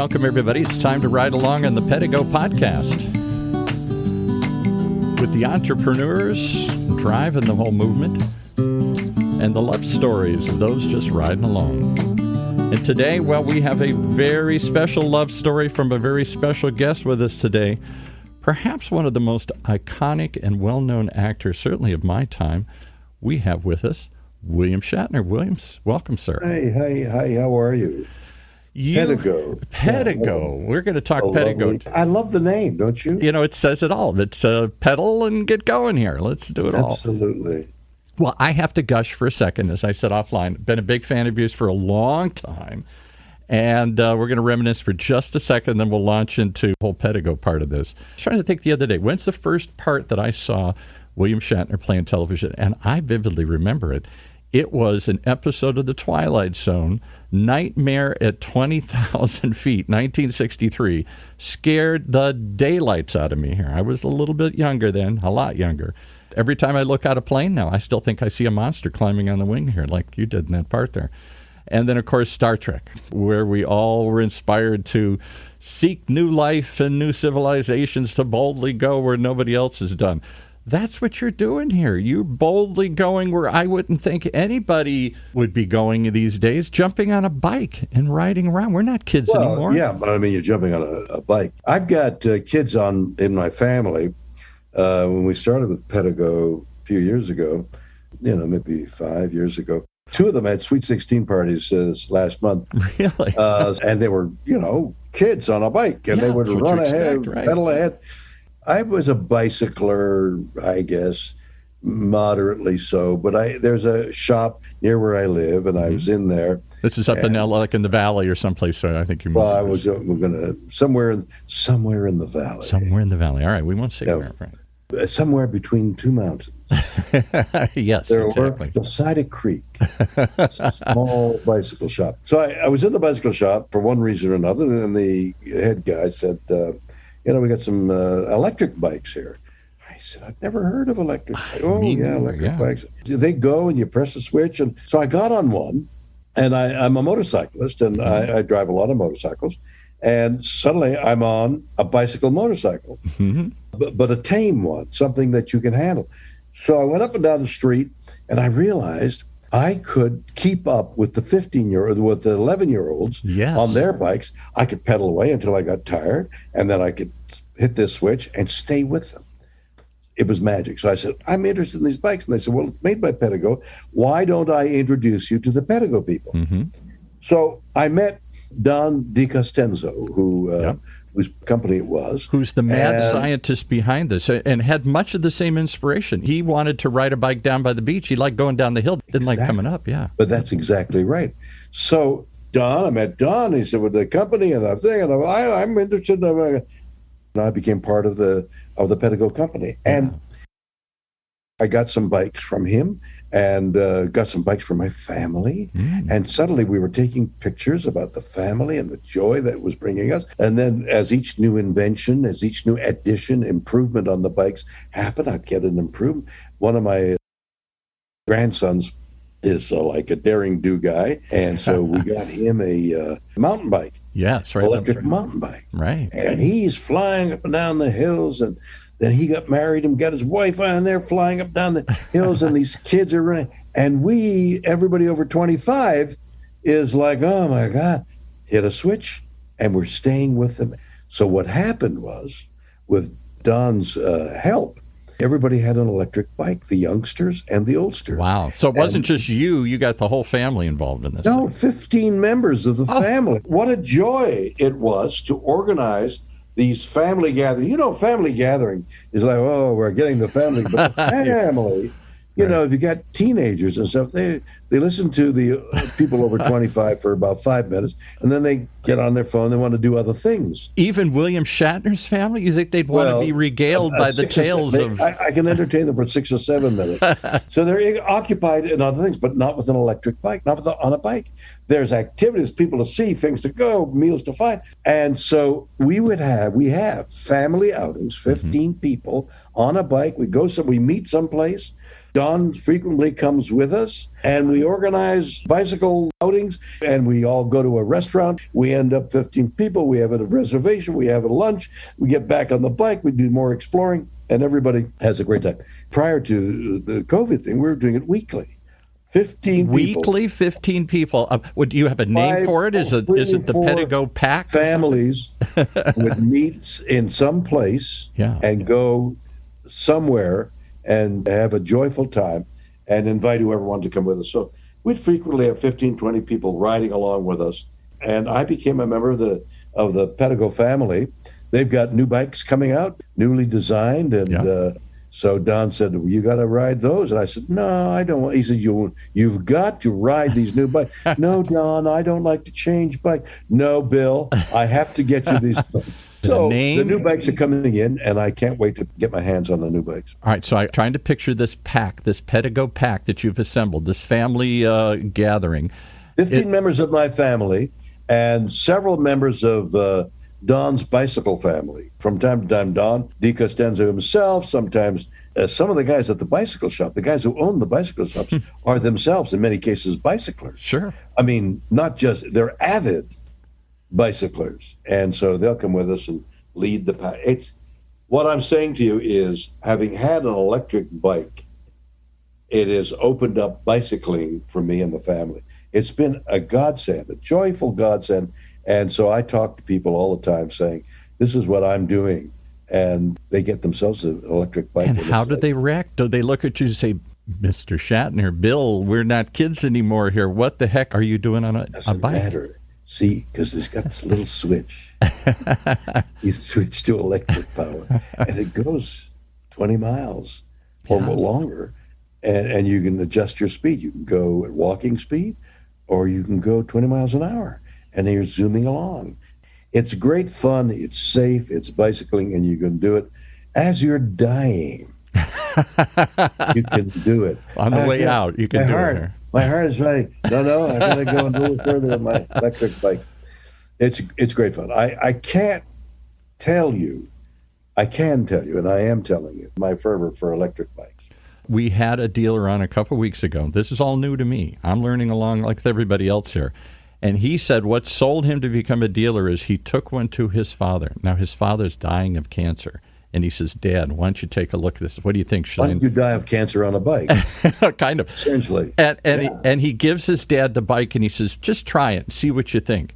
Welcome, everybody. It's time to ride along on the Pedego Podcast with the entrepreneurs driving the whole movement and the love stories of those just riding along. And today, well, we have a very special love story from a very special guest with us today. Perhaps one of the most iconic and well-known actors, certainly of my time, we have with us William Shatner. Williams, welcome, sir. Hi, how are you? Pedego. Pedego. We're going to talk Pedego. I love the name, don't you? You know, it says it all. It's pedal and get going here. Let's do it all. Absolutely. Well, I have to gush for a second, as I said offline. Been a big fan of yours for a long time. And we're going to reminisce for just a second, then we'll launch into the whole Pedego part of this. I was trying to think the other day, when's the first part that I saw William Shatner play on television? And I vividly remember it. It was an episode of The Twilight Zone, Nightmare at 20,000 Feet, 1963. Scared the daylights out of me here. I was a little bit younger then, a lot younger. Every time I look out a plane now, I still think I see a monster climbing on the wing here, like you did in that part there. And then, of course, Star Trek, where we all were inspired to seek new life and new civilizations, to boldly go where nobody else has done. That's what you're doing here. You're boldly going where I wouldn't think anybody would be going these days, jumping on a bike and riding around. We're not kids anymore. Yeah, but I mean, you're jumping on a bike. I've got kids in my family. When we started with Pedego a few years ago, maybe 5 years ago, two of them had Sweet 16 parties this last month. Really? And they were, kids on a bike, and they would run ahead, pedal ahead. I was a bicycler, I guess, moderately so. But there's a shop near where I live, and I was in there. This is up in like in the valley or someplace. So I think you. Well, I was going to somewhere in the valley. Somewhere in the valley. All right, we won't say where. Right. Somewhere between two mountains. Yes, there exactly. Were beside a creek, a small bicycle shop. So I was in the bicycle shop for one reason or another, and the head guy said, we got some electric bikes here. I said, I've never heard of electric bikes. Electric bikes. They go and you press the switch. And so I got on one, and I'm a motorcyclist, and I drive a lot of motorcycles. And suddenly I'm on a bicycle motorcycle, but a tame one, something that you can handle. So I went up and down the street, and I realized I could keep up with the 11-year-olds on their bikes. I could pedal away until I got tired, and then I could hit this switch and stay with them. It was magic. So I said, I'm interested in these bikes. And they said, well, it's made by Pedego. Why don't I introduce you to the Pedego people? So I met Don DiCostanzo, whose company it was. Who's the mad scientist behind this, and had much of the same inspiration. He wanted to ride a bike down by the beach. He liked going down the hill, didn't like coming up, But that's exactly right. So I met Don. He said, with the company and the thing, and I'm interested. And I became part of the Pedego company. And I got some bikes from him, and got some bikes from my family. And suddenly we were taking pictures about the family and the joy that it was bringing us. And then as each new invention, as each new addition, improvement on the bikes happened, I'd get an improvement. One of my grandsons is like a daring do guy. And so we got him a mountain bike. Yes, right. Electric mountain bike. Right. And he's flying up and down the hills, and then he got married and got his wife on there flying up down the hills, and these kids are running. And everybody over 25 is like, oh my God, hit a switch, and we're staying with them. So what happened was, with Don's help, everybody had an electric bike, the youngsters and the oldsters. Wow. So it wasn't just you got the whole family involved in this. No, 15 members of the family. What a joy it was to organize these family gatherings. Family gathering is like, oh, we're getting the family, but the family, if you got teenagers and stuff, they listen to the people over 25 for about 5 minutes, and then they get on their phone. They want to do other things. Even William Shatner's family? You think they'd want to be regaled by the tales of... I can entertain them for 6 or 7 minutes. So they're occupied in other things, but not with an electric bike, not on a bike. There's activities, people to see, things to go, meals to find. And so we have family outings, 15 people on a bike. We meet someplace. Don frequently comes with us, and we organize bicycle outings, and we all go to a restaurant. We end up 15 people. We have a reservation. We have a lunch. We get back on the bike. We do more exploring, and everybody has a great time. Prior to the COVID thing, we were doing it weekly. 15 people. Weekly, 15 people. Do you have a name for it? Is it the Pedego Pack? Families would meet in some place and go somewhere and have a joyful time and invite whoever wanted to come with us. So we'd frequently have 15, 20 people riding along with us. And I became a member of the Pedego family. They've got new bikes coming out, newly designed. And so Don said, well, you got to ride those. And I said, no, I don't want. He said, you've got to ride these new bikes. No, Don, I don't like to change bike. No, Bill, I have to get you these bikes. So the new bikes are coming in, and I can't wait to get my hands on the new bikes. All right, so I'm trying to picture this pack, this Pedego pack that you've assembled, this family gathering. 15 members of my family and several members of Don's bicycle family. From time to time, Don DiCostanzo himself, sometimes some of the guys at the bicycle shop, the guys who own the bicycle shops, are themselves, in many cases, bicyclers. Sure. I mean, not just, they're avid bicyclers, and so they'll come with us and lead the pack. It's what I'm saying to you is, having had an electric bike, it has opened up bicycling for me and the family. It's been a godsend, a joyful godsend, and so I talk to people all the time saying, this is what I'm doing, and they get themselves an electric bike. And how do they react? Do they look at you and say, Mr. Shatner, Bill, we're not kids anymore here. What the heck are you doing on a bike? Doesn't matter. See, because it's got this little switch. You switch to electric power, and it goes 20 miles or longer, and you can adjust your speed. You can go at walking speed, or you can go 20 miles an hour, and you're zooming along. It's great fun. It's safe. It's bicycling, and you can do it as you're dying. You can do it. On the way out, you can do it. My heart is ready. No, I got to go a little further with my electric bike. It's great fun. I can't tell you. I can tell you, and I am telling you, my fervor for electric bikes. We had a dealer on a couple of weeks ago. This is all new to me. I'm learning along like everybody else here. And he said what sold him to become a dealer is he took one to his father. Now, his father's dying of cancer. And he says, Dad, why don't you take a look at this? What do you think, Shane? Why don't you die of cancer on a bike? Kind of. Essentially. And he gives his dad the bike, and he says, just try it and see what you think.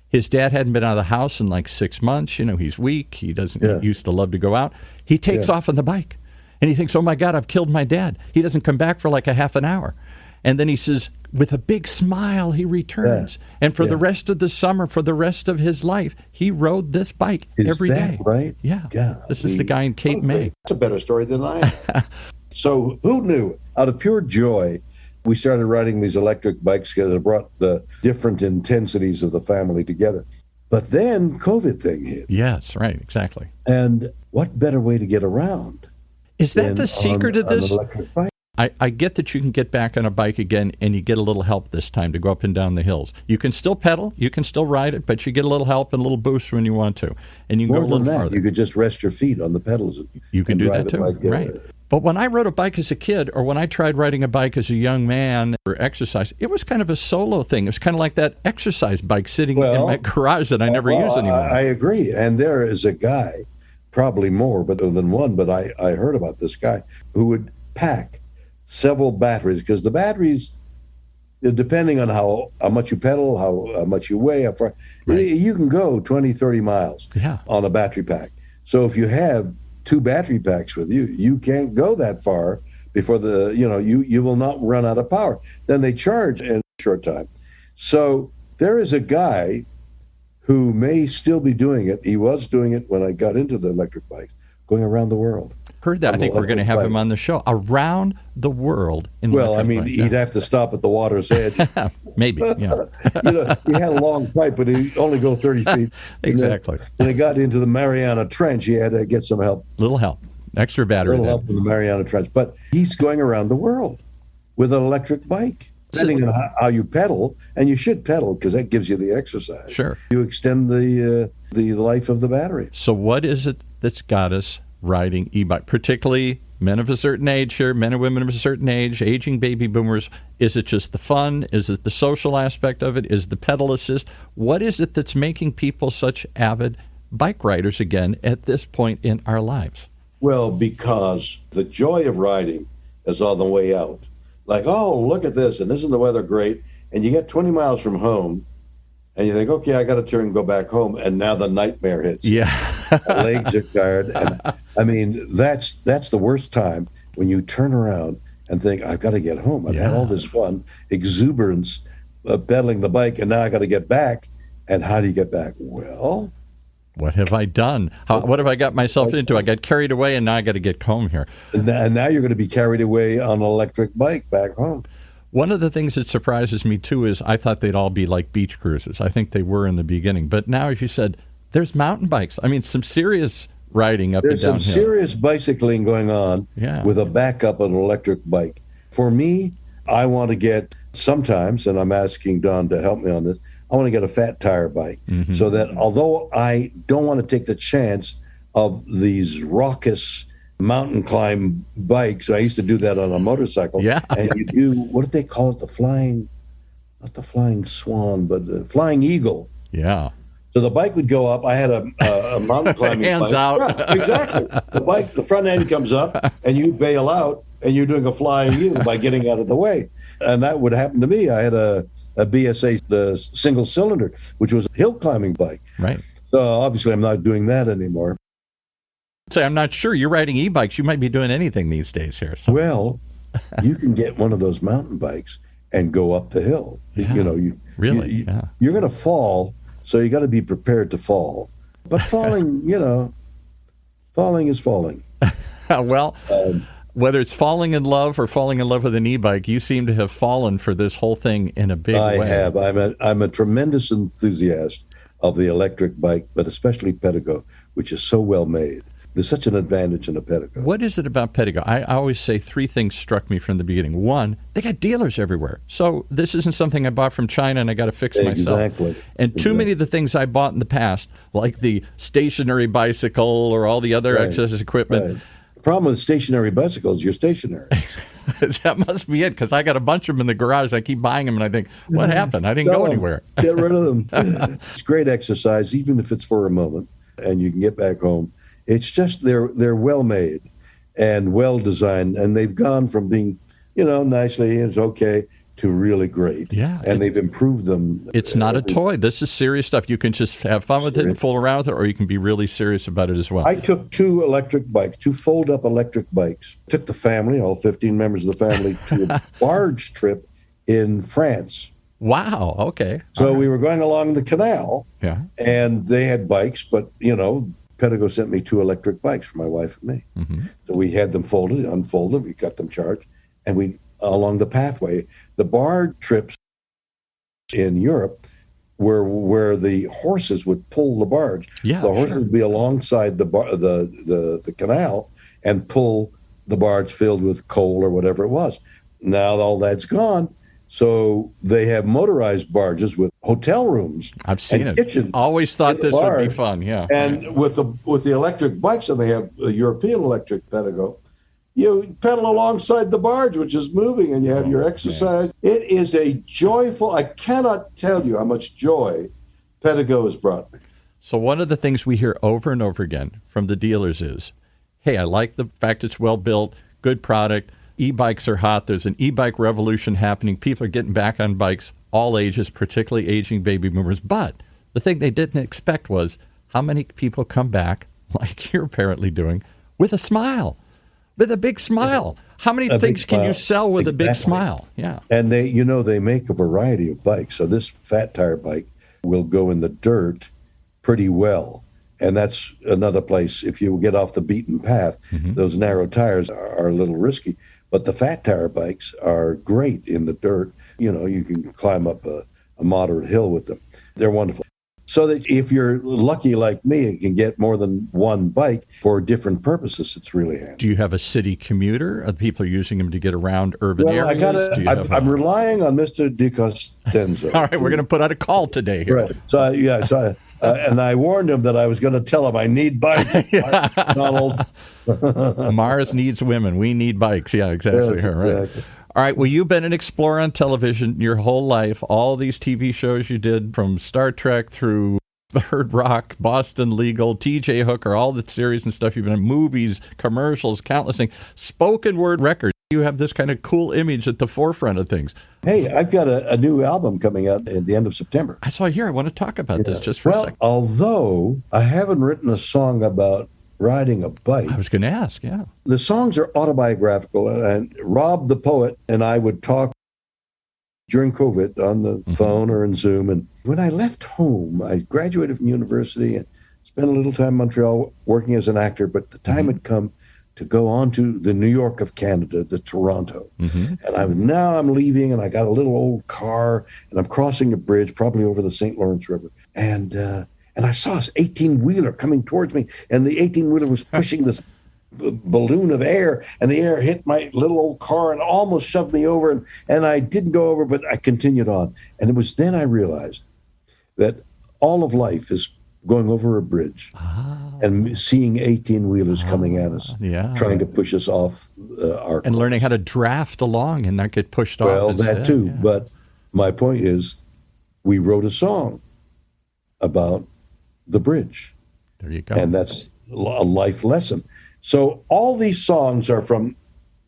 His dad hadn't been out of the house in like 6 months. You know, he's weak. He doesn't he used to love to go out. He takes off on the bike. And he thinks, oh, my God, I've killed my dad. He doesn't come back for like a half an hour. And then he says, with a big smile, he returns. And for the rest of the summer, for the rest of his life, he rode this bike every day. Right? Yeah. God, this is the guy in Cape May. That's a better story than I have. So who knew? Out of pure joy, we started riding these electric bikes because it brought the different intensities of the family together. But then COVID thing hit. Yes, right, exactly. And what better way to get around? Is that the secret of this? An electric bike? I get that you can get back on a bike again and you get a little help this time to go up and down the hills. You can still pedal, you can still ride it, but you get a little help and a little boost when you want to. And you can go a little farther. You could just rest your feet on the pedals. You can do that too, right. But when I rode a bike as a kid, or when I tried riding a bike as a young man for exercise, it was kind of a solo thing. It was kind of like that exercise bike sitting in my garage that I never use anymore. I agree. And there is a guy, probably more than one, but I heard about this guy who would pack several batteries, because the batteries, depending on how much you pedal, how much you weigh, you can go 20, 30 miles on a battery pack. So if you have 2 battery packs with you, you can't go that far before you will not run out of power. Then they charge in a short time. So there is a guy who may still be doing it. He was doing it when I got into the electric bikes, going around the world. Heard that. I think we're going to have him on the show. Around the world. He'd have to stop at the water's edge. Maybe, yeah. He had a long pipe, but he'd only go 30 feet. Exactly. When he got into the Mariana Trench, he had to get some help. Little help. Extra battery. Little help from the Mariana Trench. But he's going around the world with an electric bike. Depending on how you pedal, and you should pedal because that gives you the exercise. Sure. You extend the life of the battery. So what is it that's got us riding e-bike, particularly men of a certain age here, men and women of a certain age, aging baby boomers. Is it just the fun? Is it the social aspect of it? Is the pedal assist? What is it that's making people such avid bike riders again at this point in our lives? Well, because the joy of riding is on the way out. Like, oh, look at this, and isn't the weather great? And you get 20 miles from home, and you think, okay, I got to turn and go back home, and now the nightmare hits. Yeah. My legs are tired. And, I mean, that's the worst time when you turn around and think, I've got to get home. I've had all this fun, exuberance, pedaling the bike, and now I got to get back. And how do you get back? Well, what have I done? What have I got myself into? I got carried away, and now I got to get home here. And now you're going to be carried away on an electric bike back home. One of the things that surprises me, too, is I thought they'd all be like beach cruises. I think they were in the beginning. But now, as you said, there's mountain bikes. I mean, some serious riding up and downhill. There's some serious bicycling going on with a backup of an electric bike. For me, I want to get sometimes, and I'm asking Don to help me on this, I want to get a fat tire bike so that although I don't want to take the chance of these raucous mountain climb bikes, I used to do that on a motorcycle. Yeah. And you do, what did they call it? Not the flying swan, but the flying eagle. Yeah. So the bike would go up. I had a mountain climbing Hands bike. out. Yeah, exactly. The front end comes up and you bail out and you're doing a flying eagle by getting out of the way. And that would happen to me. I had a BSA single cylinder, which was a hill climbing bike. Right. So obviously I'm not doing that anymore. Say, I'm not sure. You're riding e-bikes. You might be doing anything these days here. So. Well, you can get one of those mountain bikes and go up the hill. Yeah, you're going to fall, so you got to be prepared to fall. But falling, falling is falling. Well, whether it's falling in love or falling in love with an e-bike, you seem to have fallen for this whole thing in a big way. I have. I'm a tremendous enthusiast of the electric bike, but especially Pedego, which is so well made. There's such an advantage in a Pedego. What is it about Pedego? I always say three things struck me from the beginning. One, they got dealers everywhere. So this isn't something I bought from China and I got to fix myself. Exactly. And too many of the things I bought in the past, like the stationary bicycle or all the other exercise equipment. Right. The problem with stationary bicycles, you're stationary. That must be it, because I got a bunch of them in the garage. I keep buying them, and I think, what happened? I didn't go anywhere. Get rid of them. It's great exercise, even if it's for a moment, and you can get back home. It's just they're well made and well designed, and they've gone from being, nicely, it's okay, to really great. Yeah. And they've improved them. It's not a toy. This is serious stuff. You can just have fun with it and fool around with it, or you can be really serious about it as well. I took two fold-up electric bikes. Took the family, all 15 members of the family, to a barge trip in France. Wow. Okay. So we were going along the canal, and they had bikes, but, Pedego sent me two electric bikes for my wife and me. Mm-hmm. So we had them folded, unfolded, we got them charged, and we along the pathway. The barge trips in Europe were where the horses would pull the barge. Yeah, the horses would be alongside the canal and pull the barge filled with coal or whatever it was. Now all that's gone. So they have motorized barges with hotel rooms. I've seen it. Always thought this would be fun. Yeah. And with the electric bikes, and they have a European electric Pedego, you pedal alongside the barge, which is moving, and you have your exercise. Man. It is a joyful. I cannot tell you how much joy Pedego has brought me. So one of the things we hear over and over again from the dealers is, "Hey, I like the fact it's well built, good product. E-bikes are hot. There's an e-bike revolution happening. People are getting back on bikes, all ages, particularly aging baby boomers." But the thing they didn't expect was how many people come back, like you're apparently doing, with a smile, with a big smile. How many things can you sell with a big smile? Yeah. And they make a variety of bikes. So this fat tire bike will go in the dirt pretty well. And that's another place. If you get off the beaten path, those narrow tires are a little risky. But the fat tire bikes are great in the dirt. You can climb up a moderate hill with them. They're wonderful. So that if you're lucky like me and can get more than one bike for different purposes, it's really handy. Do you have a city commuter? Are people using them to get around urban areas? I'm relying on Mr. DiCostanzo. All right, we're going to put out a call today here. Right. So And I warned him that I was going to tell him I need bikes. Donald. Mars needs women. We need bikes. Yeah, exactly. Yes, Right. exactly. All right. Well, you've been an explorer on television your whole life. All these TV shows you did, from Star Trek through Third Rock, Boston Legal, TJ Hooker, all the series and stuff you've been in, movies, commercials, countless things, spoken word records. You have this kind of cool image at the forefront of things. Hey, I've got a new album coming out at the end of September. I saw here. I want to talk about this just for a second. Although I haven't written a song about riding a bike. I was going to ask, yeah. The songs are autobiographical, and Rob the poet and I would talk during COVID on the phone or in Zoom. And when I left home, I graduated from university and spent a little time in Montreal working as an actor, but the time had come to go on to the New York of Canada, the Toronto. And now I'm leaving, and I got a little old car, and I'm crossing a bridge, probably over the St. Lawrence River. And I saw this 18-wheeler coming towards me, and the 18-wheeler was pushing this balloon of air, and the air hit my little old car and almost shoved me over. And I didn't go over, but I continued on. And it was then I realized that all of life is going over a bridge and seeing 18-wheelers coming at us, trying to push us off our and learning how to draft along and not get pushed off. Well, that too. Yeah. But my point is, we wrote a song about the bridge. There you go. And that's a life lesson. So all these songs are from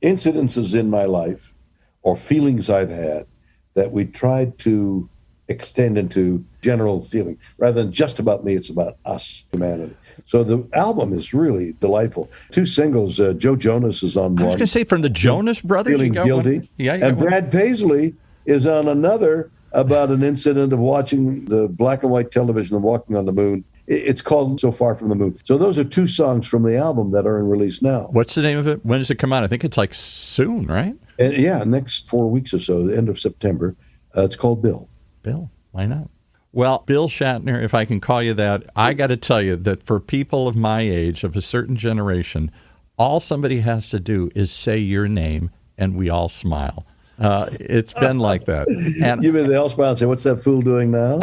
incidences in my life or feelings I've had that we tried to extend into general feeling. Rather than just about me, it's about us, humanity. So the album is really delightful. 2 singles, Joe Jonas is on one. I was going to say, from the Jonas Brothers, Feeling you got Guilty. One? Yeah, and Brad Paisley is on another, about an incident of watching the black and white television and walking on the moon. It's called So Far From the Moon. So those are 2 songs from the album that are in release now. What's the name of it? When does it come out? I think it's like soon, right? And next 4 weeks or so, the end of September. It's called Bill. Bill, why not? Well, Bill Shatner, if I can call you that, I got to tell you that for people of my age, of a certain generation, all somebody has to do is say your name, and we all smile. It's been like that. And you mean they all smile and say, "What's that fool doing now?"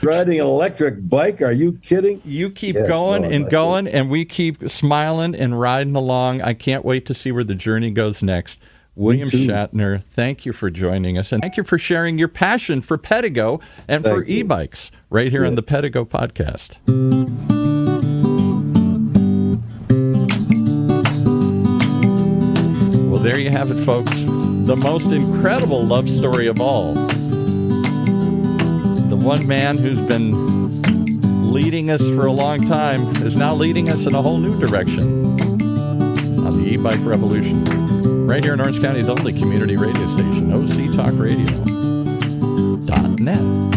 Riding an electric bike? Are you kidding? You keep going, and we keep smiling and riding along. I can't wait to see where the journey goes next. William Shatner, thank you for joining us, and thank you for sharing your passion for Pedego and for e-bikes right here on the Pedego Podcast. Well, there you have it, folks. The most incredible love story of all. The one man who's been leading us for a long time is now leading us in a whole new direction on the e-bike revolution. Right here in Orange County's only community radio station, OCTalkRadio.net.